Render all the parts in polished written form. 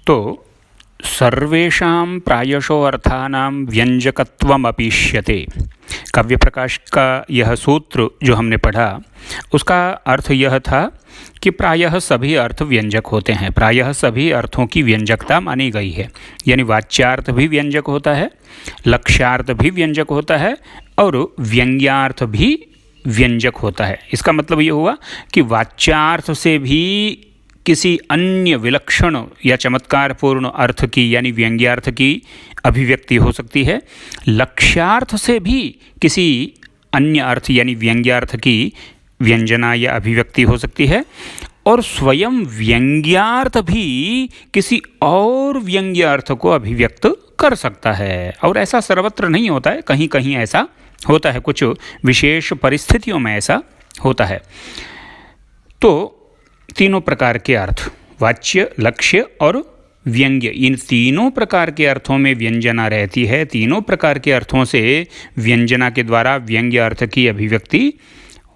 तो सर्वेषां प्रायशो अर्थानां व्यंजकत्वमपीष्यते। काव्य प्रकाश का यह सूत्र जो हमने पढ़ा उसका अर्थ यह था कि प्रायः सभी अर्थ व्यंजक होते हैं, प्रायः सभी अर्थों की व्यंजकता मानी गई है। यानी वाच्यार्थ भी व्यंजक होता है, लक्ष्यार्थ भी व्यंजक होता है और व्यंग्यार्थ भी व्यंजक होता है। इसका मतलब ये हुआ कि वाच्यार्थ से भी किसी अन्य विलक्षण या चमत्कारपूर्ण अर्थ की यानी व्यंग्यार्थ की अभिव्यक्ति हो सकती है, लक्ष्यार्थ से भी किसी अन्य अर्थ यानी व्यंग्यार्थ की व्यंजना या अभिव्यक्ति हो सकती है, और स्वयं व्यंग्यार्थ भी किसी और व्यंग्यार्थ को अभिव्यक्त कर सकता है। और ऐसा सर्वत्र नहीं होता है, कहीं कहीं ऐसा होता है, कुछ विशेष परिस्थितियों में ऐसा होता है। तो तीनों प्रकार के अर्थ, वाच्य, लक्ष्य और व्यंग्य, इन तीनों प्रकार के अर्थों में व्यंजना रहती है। तीनों प्रकार के अर्थों से व्यंजना के द्वारा व्यंग्य अर्थ की अभिव्यक्ति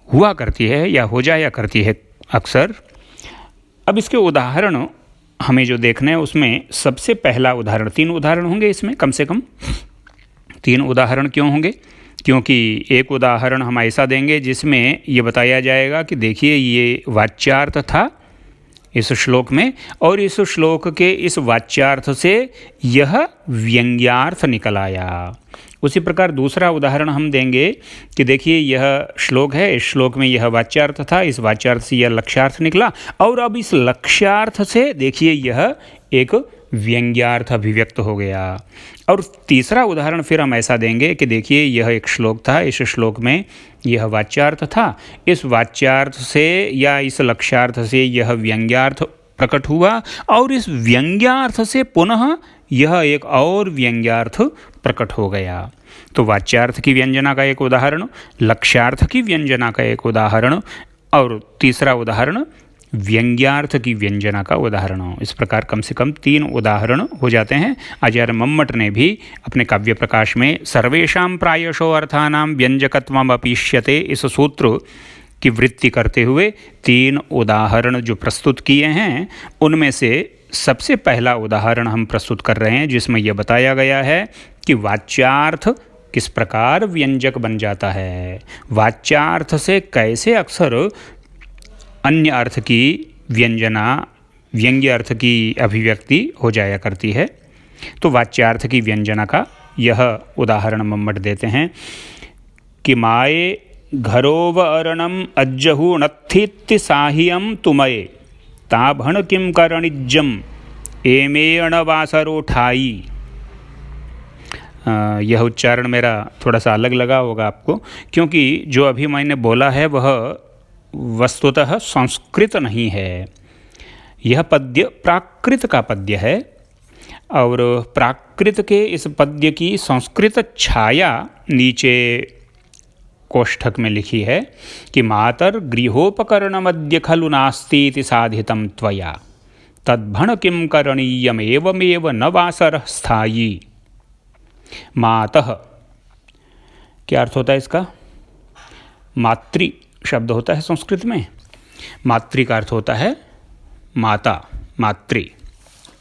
हुआ करती है या हो जाया करती है अक्सर। अब इसके उदाहरण हमें जो देखना है उसमें सबसे पहला उदाहरण, 3 उदाहरण होंगे इसमें, कम से कम 3 उदाहरण क्यों होंगे? क्योंकि एक उदाहरण हम ऐसा देंगे जिसमें ये बताया जाएगा कि देखिए ये वाच्यार्थ था इस श्लोक में, और इस श्लोक के इस वाच्यार्थ से यह व्यंग्यार्थ निकल आया। उसी प्रकार दूसरा उदाहरण हम देंगे कि देखिए यह श्लोक है, इस श्लोक में यह वाच्यार्थ था, इस वाच्यार्थ से यह लक्ष्यार्थ निकला, और अब इस लक्ष्यार्थ से देखिए यह एक व्यंग्यार्थ अभिव्यक्त हो गया। और तीसरा उदाहरण फिर हम ऐसा देंगे कि देखिए यह एक श्लोक था, इस श्लोक में यह वाच्यार्थ था, इस वाच्यार्थ से या इस लक्ष्यार्थ से यह व्यंग्यार्थ प्रकट हुआ, और इस व्यंग्यार्थ से पुनः यह एक और व्यंग्यार्थ प्रकट हो गया। तो वाच्यार्थ की व्यंजना का एक उदाहरण, लक्ष्यार्थ की व्यंजना का एक उदाहरण, और तीसरा उदाहरण व्यंग्यार्थ की व्यंजना का उदाहरण। इस प्रकार कम से कम 3 उदाहरण हो जाते हैं। आचार्य मम्मट ने भी अपने काव्य प्रकाश में सर्वेषां प्रायशो अर्थानां व्यंजकत्वमपीष्यते इस सूत्र की वृत्ति करते हुए 3 उदाहरण जो प्रस्तुत किए हैं, उनमें से सबसे पहला उदाहरण हम प्रस्तुत कर रहे हैं जिसमें यह बताया गया है कि वाच्यार्थ किस प्रकार व्यंजक बन जाता है, वाच्यार्थ से कैसे अक्सर अन्य अर्थ की व्यंजना, व्यंग्य अर्थ की अभिव्यक्ति हो जाया करती है। तो वाच्यार्थ की व्यंजना का यह उदाहरण मम्मट देते हैं कि माये घरोव अरणम अज्जहु नत्थित्ति साहियम तुमये ताभण किम करणिज्जम एमेण वासरो ठाई। यह उच्चारण मेरा थोड़ा सा अलग लगा होगा आपको, क्योंकि जो अभी मैंने बोला है वह वस्तुतः संस्कृत नहीं है। यह पद्य प्राकृत का पद्य है, और प्राकृत के इस पद्य की संस्कृत छाया नीचे कोष्ठक में लिखी है कि मातर गृहोपकरणमद्य खलु नास्तीति साधितं त्वया तद्भण किं करणीयम एवमेव न वासरः स्थायी। मातः क्या अर्थ होता है इसका? मातृ शब्द होता है संस्कृत में, मातृ का अर्थ होता है माता, मातृ।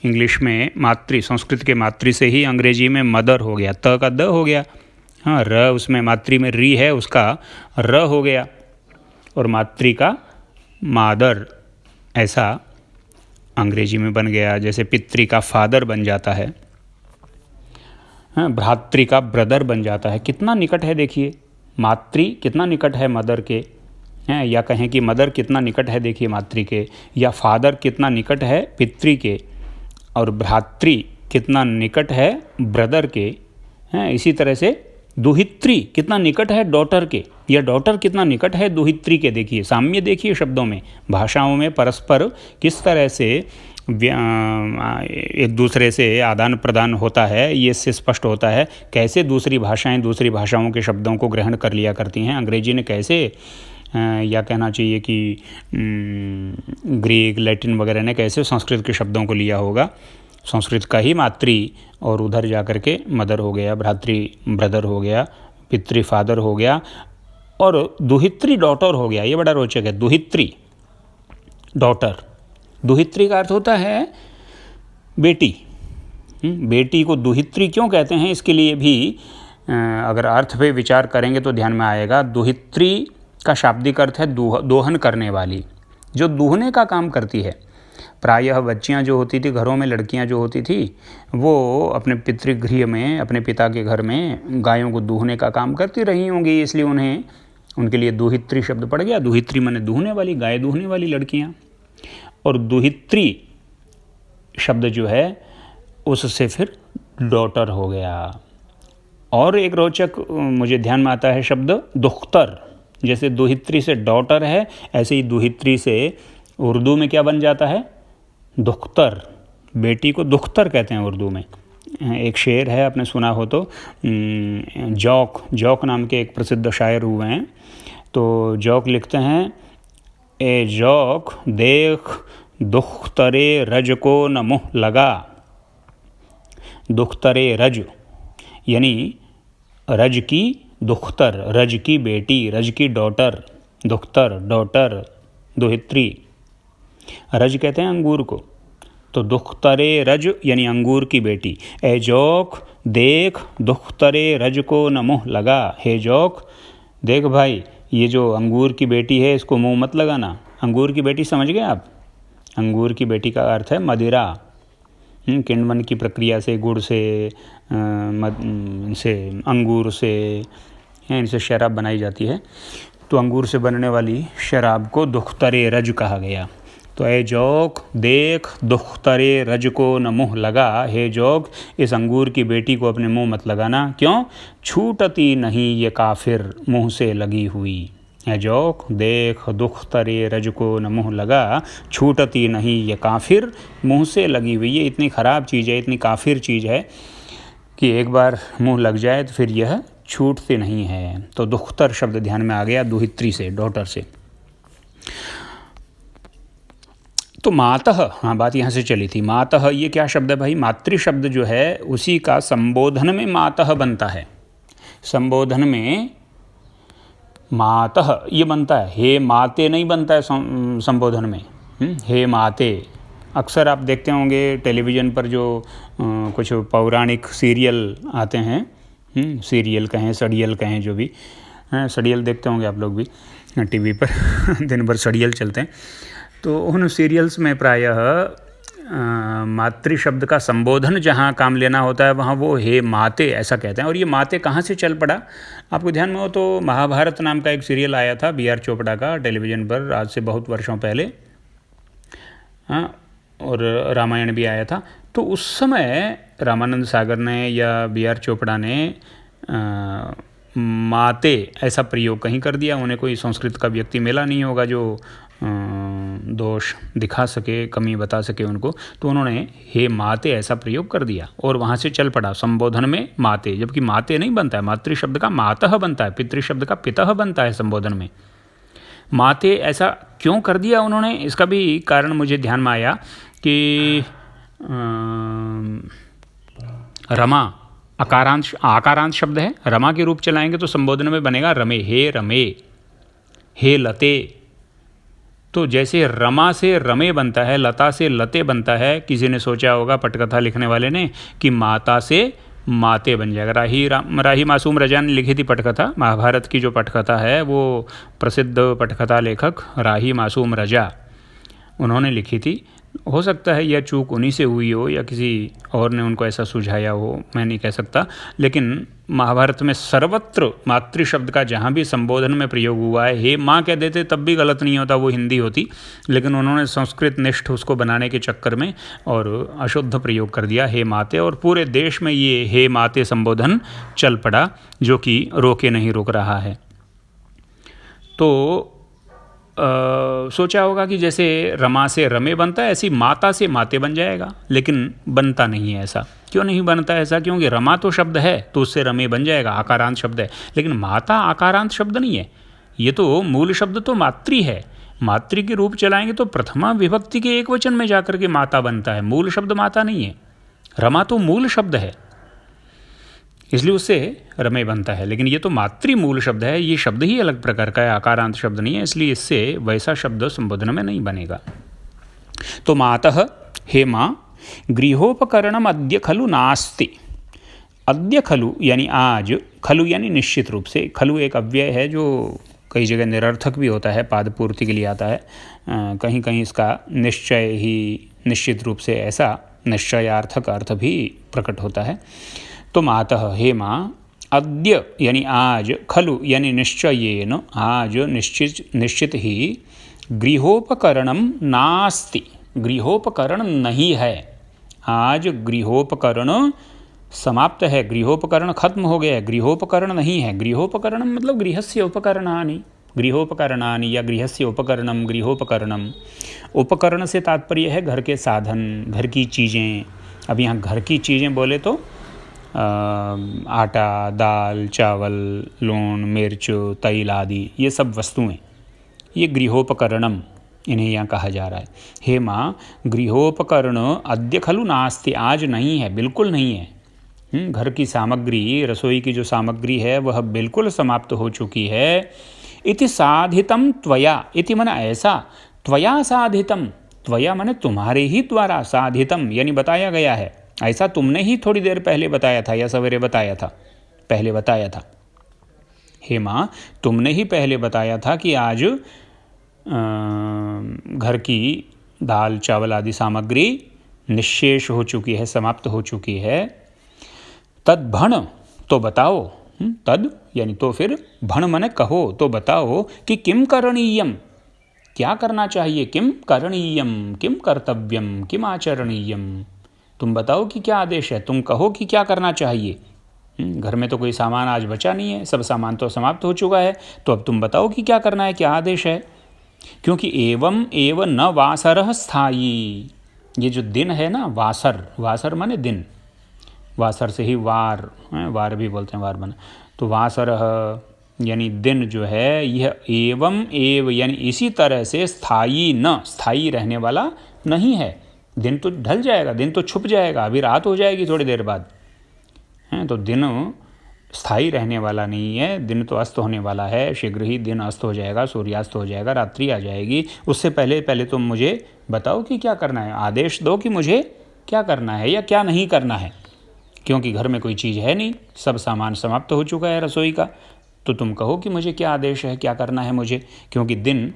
इंग्लिश में मातृ, संस्कृत के मातृ से ही अंग्रेजी में मदर हो गया, त का द हो गया, हाँ, र उसमें मातृ में री है, उसका र हो गया, और मातृ का मादर ऐसा अंग्रेजी में बन गया। जैसे पितृ का फादर बन जाता है, हाँ, भ्रातृ का ब्रदर बन जाता है। कितना निकट है देखिए, मातृ कितना निकट है मदर के, हैं, या कहें कि मदर कितना निकट है देखिए मातृ के, या फादर कितना निकट है पितृ के, और भ्रातृ कितना निकट है ब्रदर के, हैं। इसी तरह से दुहित्री कितना निकट है डॉटर के, या डॉटर कितना निकट है दुहित्री के। देखिए साम्य, देखिए शब्दों में, भाषाओं में परस्पर किस तरह से एक दूसरे से आदान प्रदान होता है, ये इससे स्पष्ट होता है। कैसे दूसरी भाषाएं दूसरी भाषाओं के शब्दों को ग्रहण कर लिया करती हैं। अंग्रेजी ने कैसे, या कहना चाहिए कि ग्रीक, लैटिन वगैरह ने कैसे संस्कृत के शब्दों को लिया होगा। संस्कृत का ही मातृ, और उधर जा कर के मदर हो गया, भ्रातृ ब्रदर हो गया, पितृ फादर हो गया, और दुहित्री डॉटर हो गया। ये बड़ा रोचक है, दुहित्री डॉटर। दुहित्री का अर्थ होता है बेटी। बेटी को दुहित्री क्यों कहते हैं, इसके लिए भी अगर अर्थ पे विचार करेंगे तो ध्यान में आएगा। दुहित्री का शाब्दिक अर्थ है दोहन करने वाली, जो दूहने का काम करती है। प्रायः बच्चियां जो होती थी घरों में, लड़कियां जो होती थी, वो अपने पितृगृह में, अपने पिता के घर में गायों को दूहने का काम करती रही होंगी, इसलिए उन्हें उनके लिए दुहित्री शब्द पड़ गया। दुहित्री माने दूहने वाली, गाय दूहने वाली लड़कियां। और दुहित्री शब्द जो है उससे फिर डॉटर हो गया। और एक रोचक मुझे ध्यान में आता है शब्द दुख्तर। जैसे दुहित्री से डॉटर है, ऐसे ही दुहित्री से उर्दू में क्या बन जाता है, दुख्तर। बेटी को दुख्तर कहते हैं उर्दू में। एक शेर है, आपने सुना हो तो, जौक नाम के एक प्रसिद्ध शायर हुए हैं। तो जौक लिखते हैं, ए जौक देख दुख्तरे रज को न मुँह लगा। दुख्तरे रज यानी रज की दुख्तर, रज की बेटी, रज की डॉटर। दुख्तर डॉटर, दुहित्री। रज कहते हैं अंगूर को, तो दुख्तरे रज यानी अंगूर की बेटी। ए जौक देख दुख्तरे रज को न मुँह लगा। हे जौक देख भाई, ये जो अंगूर की बेटी है इसको मुँह मत लगाना। अंगूर की बेटी समझ गए आप? अंगूर की बेटी का अर्थ है मदिरा। किण्वन की प्रक्रिया से, गुड़ से, अंगूर से, इनसे शराब बनाई जाती है। तो अंगूर से बनने वाली शराब को दुख्तरे रज कहा गया। तो ए जौक देख दुख्तरे रज को न मुँह लगा। हे जौक, इस अंगूर की बेटी को अपने मुँह मत लगाना। क्यों? छूटती नहीं ये काफिर मुँह से लगी हुई। है जौक देख दुख्तरे रज को न मुँह लगा, छूटती नहीं ये काफिर मुँह से लगी हुई। ये इतनी ख़राब चीज़ है, इतनी काफिर चीज़ है कि एक बार मुँह लग जाए तो फिर यह छूटती नहीं है। तो दुख्तर शब्द ध्यान में आ गया, दुहित्री से, डॉटर से। तो मातः, हाँ बात यहाँ से चली थी। मातः ये क्या शब्द है भाई? मातृ शब्द जो है उसी का संबोधन में मातः बनता है। संबोधन में मातः ये बनता है, हे माते नहीं बनता है संबोधन में। हे माते अक्सर आप देखते होंगे टेलीविज़न पर जो कुछ पौराणिक सीरियल आते हैं, सीरियल कहें, सड़ियल कहें, जो भी सड़ियल देखते होंगे आप लोग भी टीवी पर दिन भर सड़ियल चलते हैं। तो उन सीरियल्स में प्रायः मातृ शब्द का संबोधन जहाँ काम लेना होता है वहाँ वो हे माते ऐसा कहते हैं। और ये माते कहाँ से चल पड़ा? आपको ध्यान में हो तो महाभारत नाम का एक सीरियल आया था B.R. चोपड़ा का टेलीविज़न पर, आज से बहुत वर्षों पहले। हाँ, और रामायण भी आया था। तो उस समय रामानंद सागर ने या B.R. चोपड़ा ने माते ऐसा प्रयोग कहीं कर दिया। उन्हें कोई संस्कृत का व्यक्ति मिला नहीं होगा जो दोष दिखा सके, कमी बता सके उनको, तो उन्होंने हे माते ऐसा प्रयोग कर दिया और वहाँ से चल पड़ा संबोधन में माते। जबकि माते नहीं बनता है, मातृ शब्द का मातः बनता है, पितृ शब्द का पितः बनता है संबोधन में। माते ऐसा क्यों कर दिया उन्होंने, इसका भी कारण मुझे ध्यान में आया कि रमा आकारांत शब्द है, रमा के रूप चलाएंगे तो संबोधन में बनेगा रमे, हे रमे, हे लते। तो जैसे रमा से रमे बनता है, लता से लते बनता है, किसी ने सोचा होगा पटकथा लिखने वाले ने कि माता से माते बन जाएगा। राही मासूम रजा ने लिखी थी पटकथा, महाभारत की जो पटकथा है वो प्रसिद्ध पटकथा लेखक राही मासूम रजा उन्होंने लिखी थी। हो सकता है यह चूक उन्हीं से हुई हो या किसी और ने उनको ऐसा सुझाया हो, मैं नहीं कह सकता। लेकिन महाभारत में सर्वत्र मातृ शब्द का जहाँ भी संबोधन में प्रयोग हुआ है, हे माँ कह देते तब भी गलत नहीं होता, वो हिंदी होती, लेकिन उन्होंने संस्कृत निष्ठ उसको बनाने के चक्कर में और अशुद्ध प्रयोग कर दिया हे माते, और पूरे देश में ये हे माते संबोधन चल पड़ा, जो कि रोके नहीं रोक रहा है। तो सोचा होगा कि जैसे रमा से रमे बनता है, ऐसी माता से माते बन जाएगा, लेकिन बनता नहीं है ऐसा। क्यों नहीं बनता ऐसा? क्योंकि रमा तो शब्द है तो उससे रमे बन जाएगा, आकारांत शब्द है, लेकिन माता आकारांत शब्द नहीं है। ये तो मूल शब्द तो मातृ है, मातृ के रूप चलाएंगे तो प्रथमा विभक्ति के एक वचन में जाकर के माता बनता है, मूल शब्द माता नहीं है। रमा तो मूल शब्द है, इसलिए उससे रमे बनता है, लेकिन ये तो मातृ मूल शब्द है, ये शब्द ही अलग प्रकार का है, आकारांत शब्द नहीं है, इसलिए इससे वैसा शब्द संबोधन में नहीं बनेगा। तो मातः हे माँ, गृहोपकरणम अद्य खलु नास्ति। अद्य खलु यानी आज, खलु यानी निश्चित रूप से। खलु एक अव्यय है जो कई जगह निरर्थक भी होता है, पाद पूर्ति के लिए आता है। कहीं कहीं इसका निश्चय ही निश्चित रूप से ऐसा निश्चयार्थक अर्थ भी प्रकट होता है। तो मातः हे माँ, अद्य यानी आज, खलु यानी निश्चयेन आज निश्चित ही, गृहोपकरणम नास्ति, गृहोपकरण नहीं है। आज गृहोपकरण समाप्त है, गृहोपकरण खत्म हो गया है, गृहोपकरण नहीं है। गृहोपकरण मतलब गृहस्य उपकरणानि, गृहोपकरणानि या गृहस्य उपकरणम, गृहोपकरणम। उपकरण से तात्पर्य है घर के साधन, घर की चीज़ें। अब यहाँ घर की चीज़ें बोले तो आटा, दाल, चावल, लूण, मिर्च, तैल आदि ये सब वस्तुएं, ये गृहोपकरणम इन्हें यहाँ कहा जा रहा है। हे माँ, गृहोपकरण अद्य खलु नास्ति, आज नहीं है, बिल्कुल नहीं है। घर की सामग्री, रसोई की जो सामग्री है वह बिल्कुल समाप्त हो चुकी है। इति साधितम त्वया, इति मन ऐसा, त्वया साधितम, त्वया माने तुम्हारे ही द्वारा, साधितम यानी बताया गया है। ऐसा तुमने ही थोड़ी देर पहले बताया था या सवेरे बताया था, पहले बताया था। हे माँ, तुमने ही पहले बताया था कि आज घर की दाल, चावल आदि सामग्री निश्शेष हो चुकी है, समाप्त हो चुकी है। तद भण, तो बताओ, तद यानी तो फिर, भण मने कहो, तो बताओ कि किम करणीयम, क्या करना चाहिए। किम करणीयम, किम कर्तव्यम, किम आचरणीयम, तुम बताओ कि क्या आदेश है, तुम कहो कि क्या करना चाहिए। घर में तो कोई सामान आज बचा नहीं है, सब सामान तो समाप्त हो चुका है, तो अब तुम बताओ कि क्या करना है, क्या आदेश है। क्योंकि एवं एव न वासरः स्थायी, ये जो दिन है ना, वासर, वासर माने दिन, वासर से ही वार, वार भी बोलते हैं, वार बना, तो वासरः यानी दिन जो है, यह एवं एव यानी इसी तरह से, स्थायी न, स्थायी रहने वाला नहीं है। दिन तो ढल जाएगा, दिन तो छुप जाएगा, अभी रात हो जाएगी थोड़ी देर बाद, हैं, तो दिन स्थायी रहने वाला नहीं है, दिन तो अस्त होने वाला है। शीघ्र ही दिन अस्त हो जाएगा, सूर्यास्त हो जाएगा, रात्रि आ जाएगी। उससे पहले पहले तुम मुझे बताओ कि क्या करना है, आदेश दो कि मुझे क्या करना है या क्या नहीं करना है। क्योंकि घर में कोई चीज़ है नहीं, सब सामान समाप्त हो चुका है रसोई का, तो तुम कहो कि मुझे क्या आदेश है, क्या करना है मुझे। क्योंकि दिन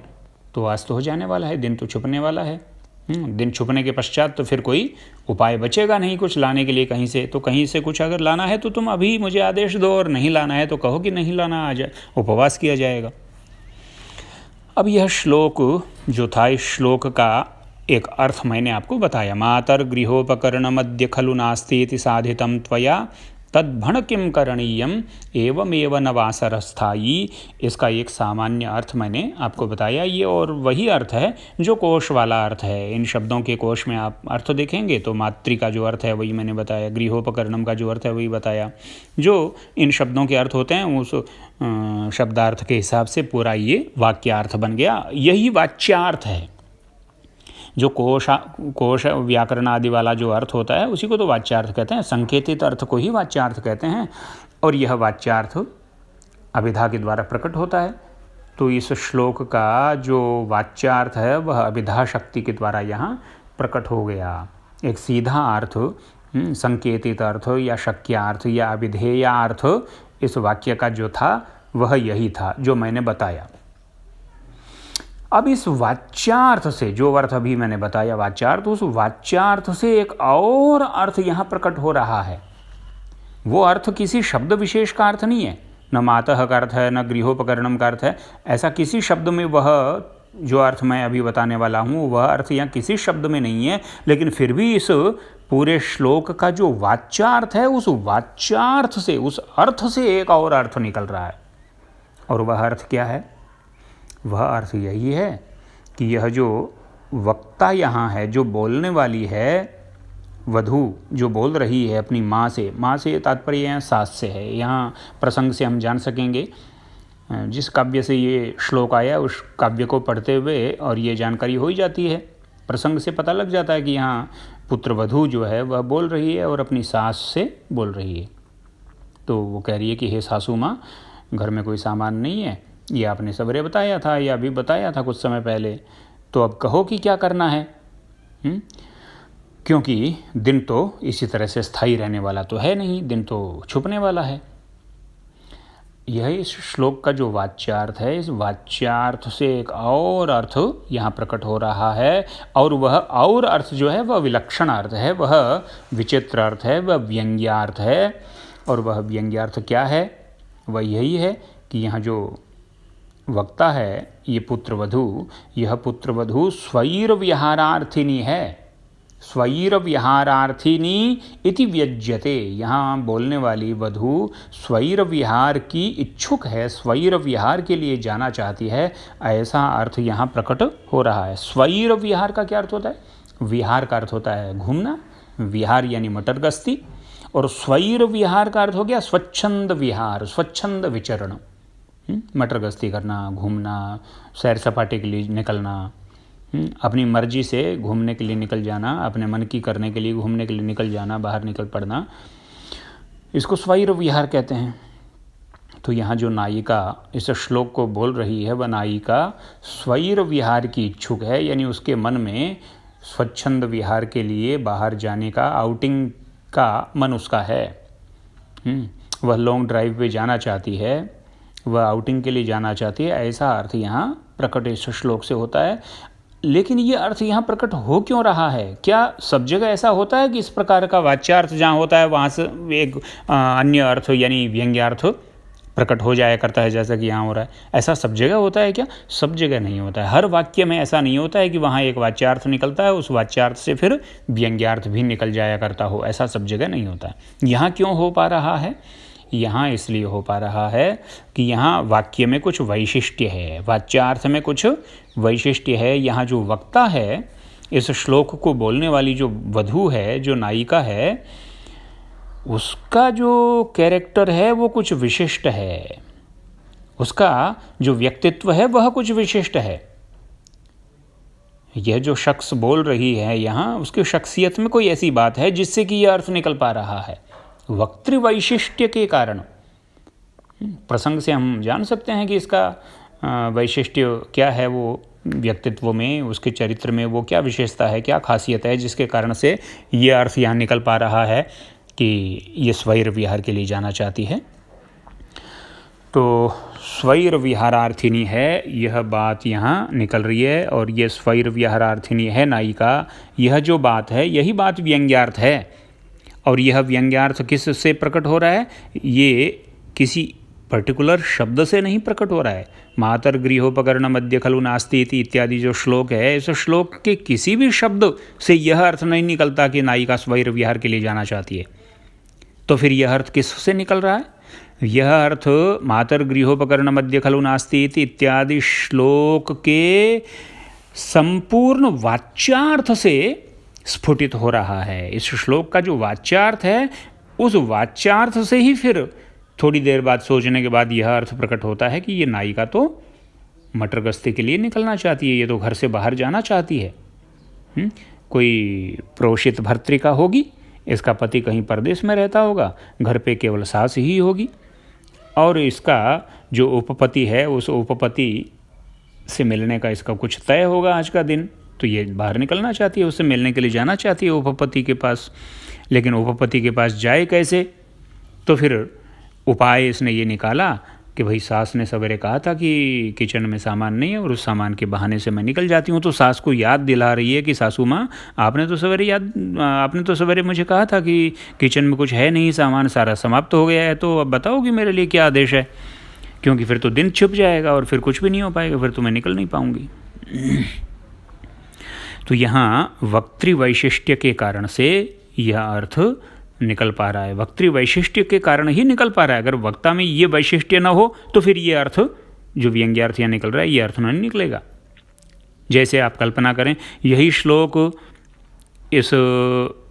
तो अस्त हो जाने वाला है, दिन तो छुपने वाला है। दिन छुपने के पश्चात तो फिर कोई उपाय बचेगा नहीं कुछ लाने के लिए कहीं से। तो कहीं से कुछ अगर लाना है तो तुम अभी मुझे आदेश दो, और नहीं लाना है तो कहो कि नहीं लाना, आ जाए, उपवास किया जाएगा। अब यह श्लोक जो था, इस श्लोक का एक अर्थ मैंने आपको बताया। मातर गृहोपकरणमद्य खलु नास्ति इति साधितं त्वया, तद्भण किम करणीयम एवमेव न वासरस्थायी। इसका एक सामान्य अर्थ मैंने आपको बताया, ये और वही अर्थ है जो कोश वाला अर्थ है। इन शब्दों के कोश में आप अर्थ देखेंगे तो मातृ का जो अर्थ है वही मैंने बताया, गृहोपकरणम का जो अर्थ है वही बताया। जो इन शब्दों के अर्थ होते हैं उस शब्दार्थ के हिसाब से पूरा ये वाक्यार्थ बन गया। यही वाच्यार्थ है। जो कोश व्याकरण आदि वाला जो अर्थ होता है उसी को तो वाच्यार्थ कहते हैं, संकेतित अर्थ को ही वाच्यार्थ कहते हैं। और यह वाच्यार्थ अभिधा के द्वारा प्रकट होता है। तो इस श्लोक का जो वाच्यार्थ है वह अभिधा शक्ति के द्वारा यहाँ प्रकट हो गया। एक सीधा अर्थ, संकेतित अर्थ या शक्यार्थ या अभिधेयार्थ इस वाक्य का जो था वह यही था जो मैंने बताया। अब इस वाच्यार्थ से, जो अर्थ अभी मैंने बताया वाच्यार्थ, उस वाच्यार्थ से एक और अर्थ यहाँ प्रकट हो रहा है। वो अर्थ किसी शब्द विशेष का अर्थ नहीं है, न मातः का अर्थ है, न गृहोपकरणम का अर्थ है। ऐसा किसी शब्द में वह जो अर्थ मैं अभी बताने वाला हूँ वह अर्थ यहाँ किसी शब्द में नहीं है। लेकिन फिर भी इस पूरे श्लोक का जो वाच्यार्थ है, उस वाच्यार्थ से, उस अर्थ से एक और अर्थ निकल रहा है। और वह अर्थ क्या है? वह अर्थ यही है कि यह जो वक्ता यहाँ है, जो बोलने वाली है, वधू जो बोल रही है अपनी माँ से तात्पर्य यहाँ सास से है। यहाँ प्रसंग से हम जान सकेंगे, जिस काव्य से ये श्लोक आया उस काव्य को पढ़ते हुए और ये जानकारी हो ही जाती है। प्रसंग से पता लग जाता है कि यहाँ पुत्रवधू जो है वह बोल रही है और अपनी सास से बोल रही है। तो वो कह रही है कि हे सासू माँ, घर में कोई सामान नहीं है, ये आपने सवेरे बताया था या अभी बताया था कुछ समय पहले, तो अब कहो कि क्या करना है। क्योंकि दिन तो इसी तरह से स्थायी रहने वाला तो है नहीं, दिन तो छुपने वाला है। यह इस श्लोक का जो वाच्यार्थ है, इस वाच्यार्थ से एक और अर्थ यहाँ प्रकट हो रहा है, और वह और अर्थ जो है वह विलक्षण अर्थ है, वह विचित्र अर्थ है, वह व्यंग्यार्थ है। और वह व्यंग्यार्थ क्या है? वह यही है कि यहाँ जो वक्ता है, ये पुत्रवधू, यह पुत्रवधू स्वैरविहारार्थिनी है। स्वैरविहारार्थिनी इति व्यज्यते। यहाँ बोलने वाली वधू स्वैरविहार की इच्छुक है, स्वैरविहार के लिए जाना चाहती है, ऐसा अर्थ यहाँ प्रकट हो रहा है। स्वैरविहार का क्या अर्थ होता है? विहार का अर्थ होता है घूमना, विहार यानी मटर गश्ती, और स्वैरविहार का अर्थ हो गया स्वच्छंद विहार, स्वच्छंद विचरण, मटर गश्ती करना, घूमना, सैर सपाटे के लिए निकलना, अपनी मर्जी से घूमने के लिए निकल जाना, अपने मन की करने के लिए घूमने के लिए निकल जाना, बाहर निकल पड़ना, इसको स्वैरविहार कहते हैं। तो यहाँ जो नायिका इस श्लोक को बोल रही है, वह नायिका स्वैरविहार की इच्छुक है, यानी उसके मन में स्वच्छंद विहार के लिए बाहर जाने का, आउटिंग का मन उसका है। वह लॉन्ग ड्राइव पे जाना चाहती है, वह आउटिंग के लिए जाना चाहती है, ऐसा अर्थ यहाँ प्रकट इस श्लोक से होता है। लेकिन ये अर्थ यहाँ प्रकट हो क्यों रहा है? क्या सब जगह ऐसा होता है कि इस प्रकार का वाच्यार्थ जहाँ होता है वहाँ से एक अन्य अर्थ यानी व्यंग्यार्थ प्रकट हो जाया करता है, जैसा कि यहाँ हो रहा है? ऐसा सब जगह होता है क्या? सब जगह नहीं होता है। हर वाक्य में ऐसा नहीं होता है कि वहाँ एक वाच्यार्थ निकलता है, उस वाच्यार्थ से फिर व्यंग्यार्थ भी निकल जाया करता हो, ऐसा सब जगह नहीं होता है। यहाँ क्यों हो पा रहा है? यहाँ इसलिए हो पा रहा है कि यहाँ वाक्य में कुछ वैशिष्ट्य है, वाच्यार्थ में कुछ वैशिष्ट्य है। यहाँ जो वक्ता है, इस श्लोक को बोलने वाली जो वधू है, जो नायिका है, उसका जो कैरेक्टर है वो कुछ विशिष्ट है, उसका जो व्यक्तित्व है वह कुछ विशिष्ट है। यह जो शख्स बोल रही है यहाँ, उसकी शख्सियत में कोई ऐसी बात है जिससे कि यह अर्थ निकल पा रहा है। वक्तृवैशिष्ट्य के कारण, प्रसंग से हम जान सकते हैं कि इसका वैशिष्ट्य क्या है, वो व्यक्तित्व में, उसके चरित्र में वो क्या विशेषता है, क्या खासियत है जिसके कारण से ये अर्थ यहाँ निकल पा रहा है कि ये स्वैरविहार के लिए जाना चाहती है। तो स्वैरविहारार्थिनी है, यह बात यहाँ निकल रही है, और ये स्वैरविहारार्थिनी है नायिका। यह जो बात है, यही बात व्यंग्यार्थ है। और यह व्यंग्यार्थ किस से प्रकट हो रहा है? ये किसी पर्टिकुलर शब्द से नहीं प्रकट हो रहा है। मातर गृहोपकरण मध्य खलु नास्ति इत्यादि जो श्लोक है, इस श्लोक के किसी भी शब्द से यह अर्थ नहीं निकलता कि नायिका स्वैरविहार के लिए जाना चाहती है। तो फिर यह अर्थ किस से निकल रहा है? यह अर्थ मातर गृहोपकरण मध्य खलु नास्ति इत्यादि श्लोक के संपूर्ण वाच्यार्थ से स्फुटित हो रहा है। इस श्लोक का जो वाच्यार्थ है, उस वाच्यार्थ से ही फिर थोड़ी देर बाद सोचने के बाद यह अर्थ प्रकट होता है कि ये नायिका तो मटर गश्ती के लिए निकलना चाहती है, ये तो घर से बाहर जाना चाहती है। कोई प्रोषित भर्तृका होगी, इसका पति कहीं परदेश में रहता होगा, घर पे केवल सास ही होगी, और इसका जो उपपति है, उस उपपति से मिलने का इसका कुछ तय होगा आज का दिन। तो ये बाहर निकलना चाहती है, उससे मिलने के लिए जाना चाहती है उपपति के पास। लेकिन उपपति के पास जाए कैसे? तो फिर उपाय इसने ये निकाला कि भाई सास ने सवेरे कहा था कि किचन में सामान नहीं है, और उस सामान के बहाने से मैं निकल जाती हूँ। तो सास को याद दिला रही है कि सासू माँ, आपने तो सवेरे मुझे कहा था कि किचन में कुछ है नहीं, सामान सारा समाप्त हो गया है, तो अब बताओ कि मेरे लिए क्या आदेश है, क्योंकि फिर तो दिन छुप जाएगा और फिर कुछ भी नहीं हो पाएगा, फिर तो मैं निकल नहीं पाऊँगी। तो यहाँ वक्तृवैशिष्ट्य के कारण से यह अर्थ निकल पा रहा है, वक्तृवैशिष्ट्य के कारण ही निकल पा रहा है। अगर वक्ता में ये वैशिष्ट्य न हो तो फिर ये अर्थ जो व्यंग्यार्थ यहाँ निकल रहा है, ये अर्थ नहीं निकलेगा। जैसे आप कल्पना करें, यही श्लोक इस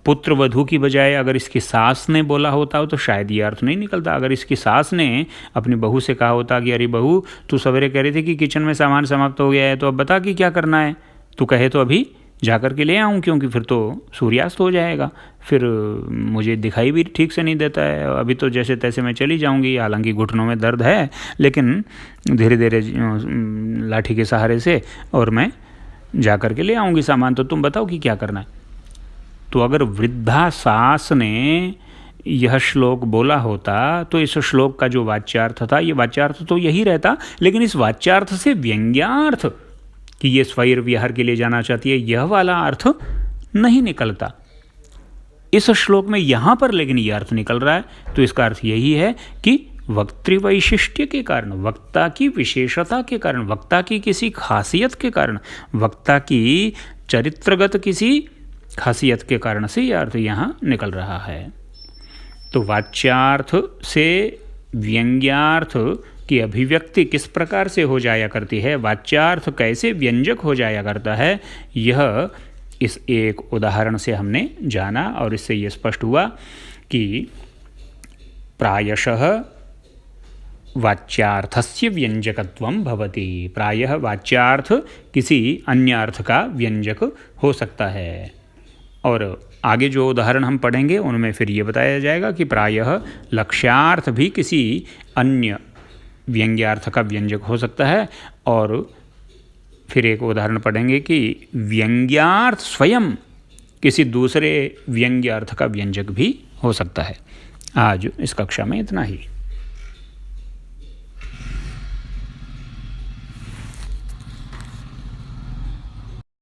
पुत्र वधू की बजाय अगर इसकी सास ने बोला होता हो तो शायद ये अर्थ नहीं निकलता। अगर इसकी सास ने अपनी बहू से कहा होता कि अरे बहू, तू सवेरे कह रही थी कि किचन में सामान समाप्त हो गया है, तो अब बता कि क्या करना है, तू कहे तो अभी जा कर के ले आऊँ, क्योंकि फिर तो सूर्यास्त हो जाएगा, फिर मुझे दिखाई भी ठीक से नहीं देता है, अभी तो जैसे तैसे मैं चली जाऊँगी, हालांकि घुटनों में दर्द है, लेकिन धीरे धीरे लाठी के सहारे से और मैं जा कर के ले आऊँगी सामान, तो तुम बताओ कि क्या करना है। तो अगर वृद्धा सास ने यह श्लोक बोला होता तो इस श्लोक का जो वाच्यार्थ था, ये वाच्यार्थ तो यही रहता, लेकिन इस वाच्यार्थ से व्यंग्यार्थ कि ये स्वैर विहार के लिए जाना चाहती है, यह वाला अर्थ नहीं निकलता इस श्लोक में। यहाँ पर लेकिन यह अर्थ निकल रहा है, तो इसका अर्थ यही है कि वक्तृवैशिष्ट्य के कारण, वक्ता की विशेषता के कारण, वक्ता की किसी खासियत के कारण, वक्ता की चरित्रगत किसी खासियत के कारण से यह अर्थ यहाँ निकल रहा है। तो वाच्यार्थ से व्यंग्यार्थ की अभिव्यक्ति किस प्रकार से हो जाया करती है, वाच्यार्थ कैसे व्यंजक हो जाया करता है, यह इस एक उदाहरण से हमने जाना। और इससे ये स्पष्ट हुआ कि प्रायशः वाच्यार्थस्य व्यंजकत्वं भवति, प्रायः वाच्यार्थ किसी अन्य अर्थ का व्यंजक हो सकता है। और आगे जो उदाहरण हम पढ़ेंगे उनमें फिर ये बताया जाएगा कि प्रायः लक्ष्यार्थ भी किसी अन्य व्यंग्यार्थ का व्यंजक हो सकता है। और फिर एक उदाहरण पढ़ेंगे कि व्यंग्यार्थ स्वयं किसी दूसरे व्यंग्यार्थ का व्यंजक भी हो सकता है। आज इस कक्षा में इतना ही।